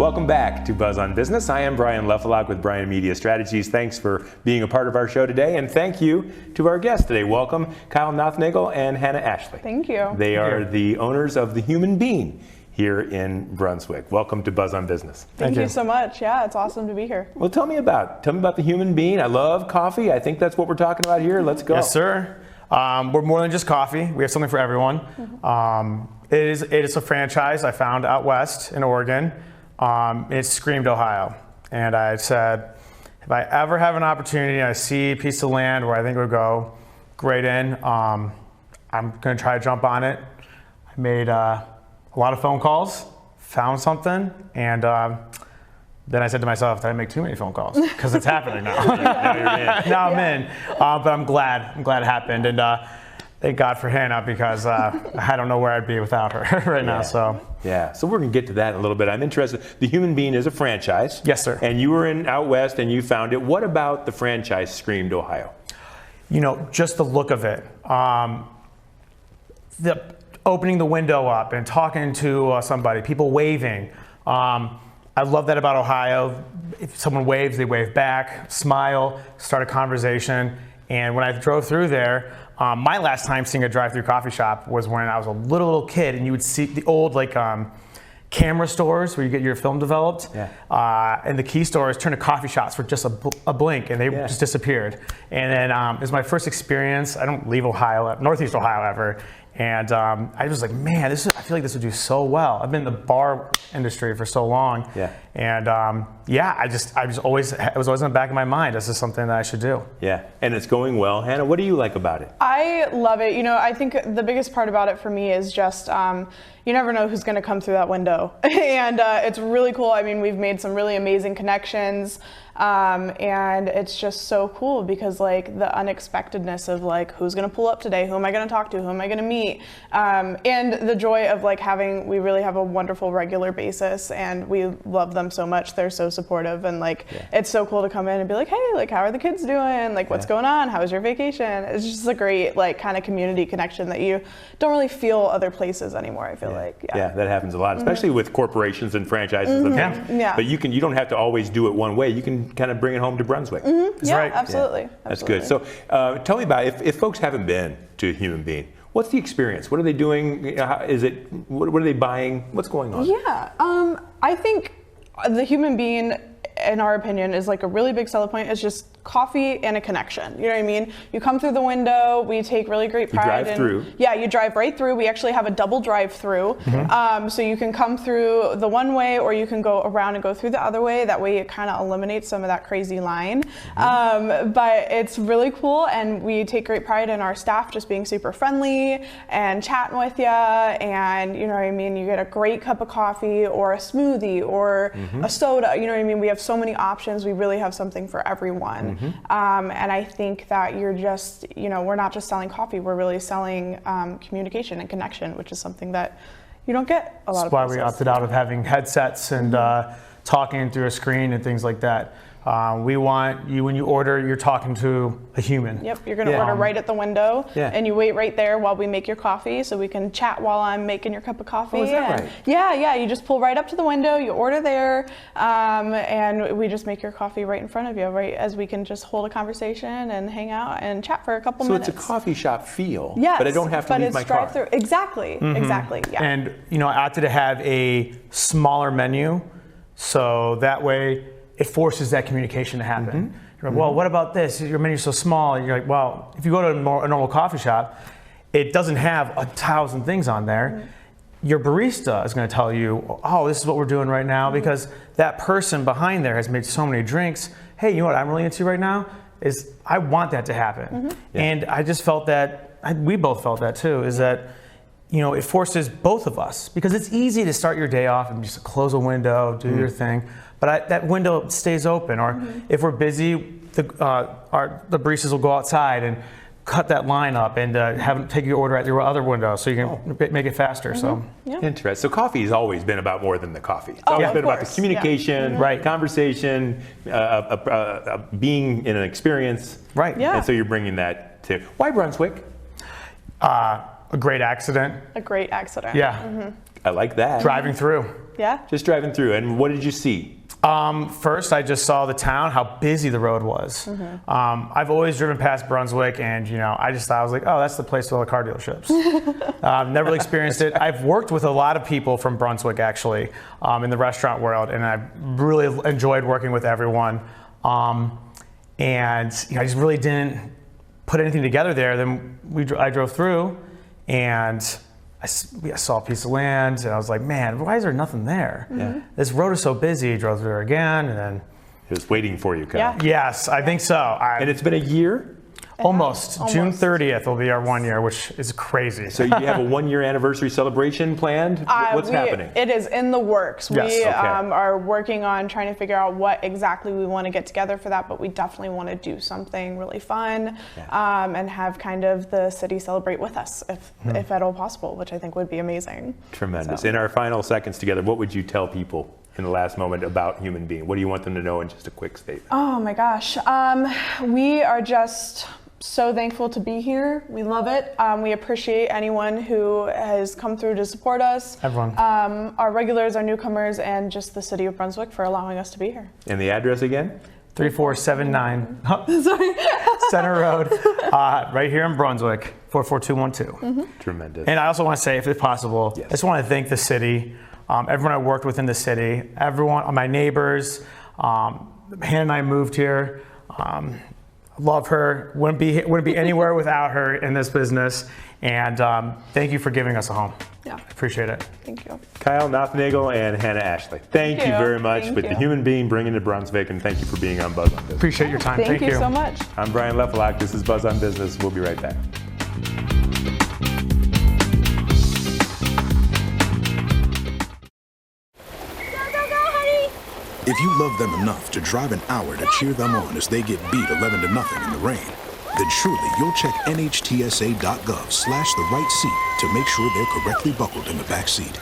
Welcome back to Buzz on Business. I am Brian Leffelock with Brian Media Strategies. Thanks for being a part of our show today, and thank you to our guests today. Welcome, Kyle Nothnagel and Hannah Ashley. Thank you. They are the owners of The Human Bean here in Brunswick. Welcome to Buzz on Business. Thank you so much. Yeah, it's awesome to be here. Well, tell me about The Human Bean. I love coffee. I think that's what we're talking about here. Let's go. Yes, sir. We're more than just coffee. We have something for everyone. It is a franchise I found out west in Oregon. It screamed Ohio. And I said, if I ever have an opportunity and I see a piece of land where I think it would go great in, I'm going to try to jump on it. I made a lot of phone calls, found something, and then I said to myself, did I make too many phone calls? Because it's happening now. Now I'm in. But I'm glad it happened. And thank God for Hannah, because I don't know where I'd be without her right now. So we're going to get to that in a little bit. I'm interested. The Human Bean is a franchise. Yes, sir. And you were out west and you found it. What about the franchise screamed Ohio? You know, just the look of it. The opening the window up and talking to somebody, people waving. I love that about Ohio. If someone waves, they wave back, smile, start a conversation. And when I drove through there, my last time seeing a drive-through coffee shop was when I was a little kid, and you would see the old camera stores where you get your film developed. And the key stores turned to coffee shops for just a blink, and they just disappeared. And then it was my first experience. I don't leave Ohio, Northeast Ohio ever. And I was like, man, I feel like this would do so well. I've been in the bar industry for so long. And it was always in the back of my mind. This is something that I should do. Yeah, and it's going well. Hannah, what do you like about it? I love it. You know, I think the biggest part about it for me is just, you never know who's going to come through that window. And it's really cool. I mean, we've made some really amazing connections. And it's just so cool because the unexpectedness of who's going to pull up today, who am I going to talk to, who am I going to meet, and the joy of we really have a wonderful regular basis, and we love them so much. They're so supportive, and it's so cool to come in and be like, hey, how are the kids doing? What's going on? How was your vacation? It's just a great kind of community connection that you don't really feel other places anymore. I feel like that happens a lot, especially with corporations and franchises and things. But you don't have to always do it one way. You can kind of bring it home to Brunswick. Absolutely. That's good. So tell me about if folks haven't been to Human Bean, what's the experience? What are they doing? What are they buying? What's going on? I think the Human Bean, in our opinion, is a really big selling point. It's just coffee and a connection. You know what I mean? You come through the window. We take really great pride. You drive through. Yeah, you drive right through. We actually have a double drive-through. So you can come through the one way, or you can go around and go through the other way. That way it kind of eliminates some of that crazy line. But it's really cool, and we take great pride in our staff just being super friendly and chatting with you. And you know what I mean? You get a great cup of coffee or a smoothie or a soda. You know what I mean? We have so many options. We really have something for everyone. And I think that you're just, we're not just selling coffee, we're really selling communication and connection, which is something that you don't get a lot of places. That's why we opted out of having headsets and talking through a screen and things like that. We want you, when you order, you're talking to a human. Yep, you're going to order right at the window, and you wait right there while we make your coffee, so we can chat while I'm making your cup of coffee. Oh, is that right? Yeah, you just pull right up to the window, you order there, and we just make your coffee right in front of you, right as we can just hold a conversation and hang out and chat for a couple minutes. So it's a coffee shop feel, yes, but I don't have to leave my car. Drive-through. Exactly, yeah. And I opted to have a smaller menu, so that way it forces that communication to happen. You're like, well, what about this? Your menu's so small. You're like, well, if you go to a normal coffee shop, it doesn't have 1,000 things on there. Your barista is going to tell you, oh, this is what we're doing right now, because that person behind there has made so many drinks. Hey, you know what I'm really into right now? Is I want that to happen. And I just felt that, we both felt that too, is that it forces both of us, because it's easy to start your day off and just close a window, do your thing. But that window stays open, or if we're busy, the baristas will go outside and cut that line up and have them take your order at your other window, so you can make it faster. So interesting. So coffee has always been about more than the coffee. It's always been about the communication, conversation, being in an experience. And so you're bringing that to. Why Brunswick? A great accident. A great accident. Yeah. I like that. Driving through. Yeah. Just driving through. And what did you see? First, I just saw the town, how busy the road was. I've always driven past Brunswick, and I just thought, I was like, oh, that's the place with all the car dealerships. Never really experienced it. I've worked with a lot of people from Brunswick, actually, in the restaurant world, and I've really enjoyed working with everyone. And I just really didn't put anything together there. Then I drove through, and I saw a piece of land, and I was like, man, why is there nothing there? Yeah. This road is so busy. Drove through there again, and then. It was waiting for you, Kyle. Yeah. Yes, I think so. And it's been a year? Almost. June 30th will be our 1 year, which is crazy. So you have a 1 year anniversary celebration planned? What's happening? It is in the works. Yes. We Okay. are working on trying to figure out what exactly we want to get together for that, but we definitely want to do something really fun and have kind of the city celebrate with us, if at all possible, which I think would be amazing. Tremendous. So. In our final seconds together, what would you tell people in the last moment about Human Being? What do you want them to know in just a quick statement? Oh my gosh. We are just so thankful to be here. We love it. We appreciate anyone who has come through to support us. Everyone. Our regulars, our newcomers, and just the city of Brunswick for allowing us to be here. And the address again? 3479 Center Road, right here in Brunswick, 44212. Tremendous. And I also want to say, if it's possible, I just want to thank the city, everyone I worked with in the city, everyone, my neighbors. Hannah and I moved here. Love her. Wouldn't be anywhere without her in this business. And thank you for giving us a home. Yeah. Appreciate it. Thank you. Kyle Nothnagel and Hannah Ashley. Thank you you. very much Thank with the you. Human Being bringing to Brunswick, and thank you for being on Buzz on Business. Appreciate your time. Thank you so much. I'm Brian Leffelock. This is Buzz on Business. We'll be right back. If you love them enough to drive an hour to cheer them on as they get beat 11-0 in the rain, then surely you'll check NHTSA.gov/the right seat to make sure they're correctly buckled in the back seat.